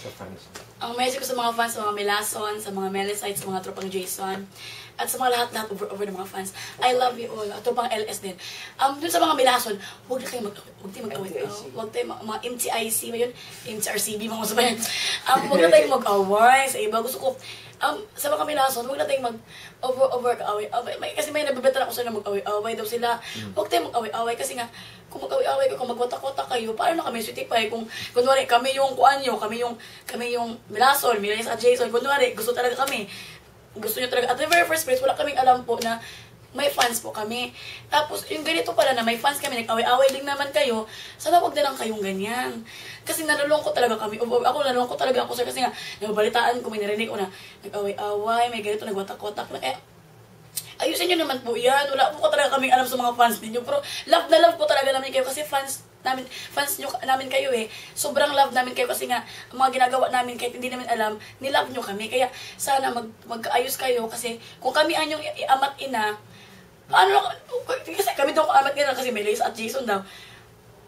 sa fans? Ang message ko sa mga fans, sa mga Melason, sa mga Melisite, sa mga tropang Jason, at sa mga lahat-lahat over ng mga fans. I love you all. At tropang LS din. Dun sa mga Melason, huwag na kayong mag-away. Huwag tayo mga MTIC ba yun? MTRCB, mga masabayan. Huwag na tayong mag-away sa iba. Gusto ko, sa mga Melason, huwag na tayong mag-away. Kasi may nababetan ako sila mag-away daw sila. Huwag tayong mag-away kasi nga, kung mag-away kayo, kung magwatak-watak kayo, paano na kami sweetify? Kung kunwari kami yung kuanyo, kami yung Melason, Milanes at Jason, kunwari gusto talaga kami. Gusto nyo talaga. At the very first place, wala kaming alam po na may fans po kami. Tapos, yung ganito pala na may fans kami, nag-away-away din naman kayo, sana wag na lang kayong ganyan. Kasi nalulungkot talaga kami. Ako, nalulungkot talaga ako, sir, kasi nga, nababalitaan ko, may narinig ko na nag-away-away, may ganito, nagwatak-watak na, ayusin nyo naman po yan. Wala po talaga kaming alam sa mga fans ninyo. Pero love na love po talaga namin kayo kasi fans nyo namin kayo eh. Sobrang love namin kayo kasi nga ang mga ginagawa namin kahit hindi namin alam, nilove nyo kami. Kaya sana magkaayos kayo kasi kung kami anyong amat ina, paano kasi kami daw amat ina kasi may Lace at Jason daw.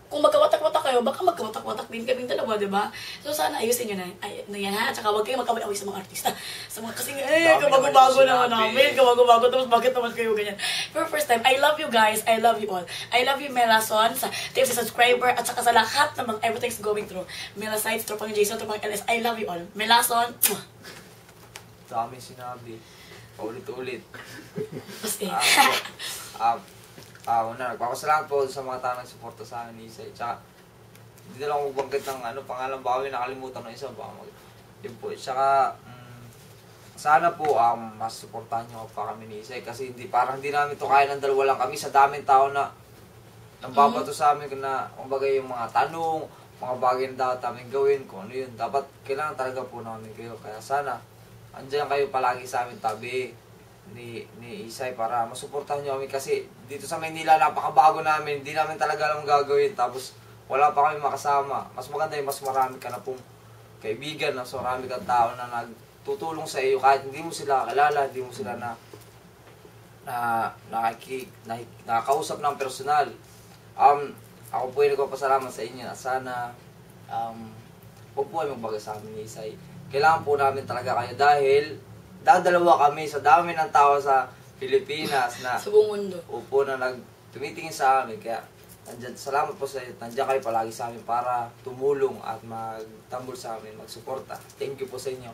Kung magkawatak-watak kayo, baka magkawatak-watak din kaming dalawa, diba? So, sana ayusin nyo na yan, ha? Tsaka huwag kayong mag-away-away sa mga artista. Sa mga, kasi, kabago-bago naman namin. Kabago-bago, tapos bakit naman kayo ganyan? For first time, I love you guys. I love you all. I love you, Melason, sa subscriber, at saka sa lahat ng mga everything's going through. Melasites, tropang Jason, tropang LS. I love you all. Melason, Dami sinabi. Paulit-ulit. Basta Una, nagpapasalamat po sa mga tao nagsuporta sa akin ni Isay. Tsaka, hindi na lang magbanggit ng pangalan, baka may nakalimutan ng isa. Yun po. Tsaka, sana po mas suportahan nyo pa kami ni Isay. Kasi parang hindi namin to kaya ng dalawa lang kami sa daming tao na nambabato sa amin na kumbaga yung mga tanong, mga bagay na dapat namin gawin, kung ano yun. Dapat kailangan talaga po namin kayo. Kaya sana, andyan kayo palagi sa amin tabi ni Isay para masuportahan nyo kami kasi dito sa Maynila napakabago namin, hindi namin talaga alam gagawin tapos wala pa kami makasama. Mas maganda yung mas marami ka na pong kaibigan, mas marami kang tao na nagtutulong sa iyo kahit hindi mo sila kilala, hindi mo sila nakakausap ng personal. Ako po ay nagpapasalamat sa inyo at sana huwag po ay magbaga sa amin ni Isay. Kailangan po namin talaga kayo dahil dadalawa kami sa dami ng tao sa Pilipinas na sa buong mundo. Upo na tumitingin sa amin. Kaya salamat po sa inyo. Nandiyan kayo palagi sa amin para tumulong at magtambol sa amin, magsuporta. Thank you po sa inyo.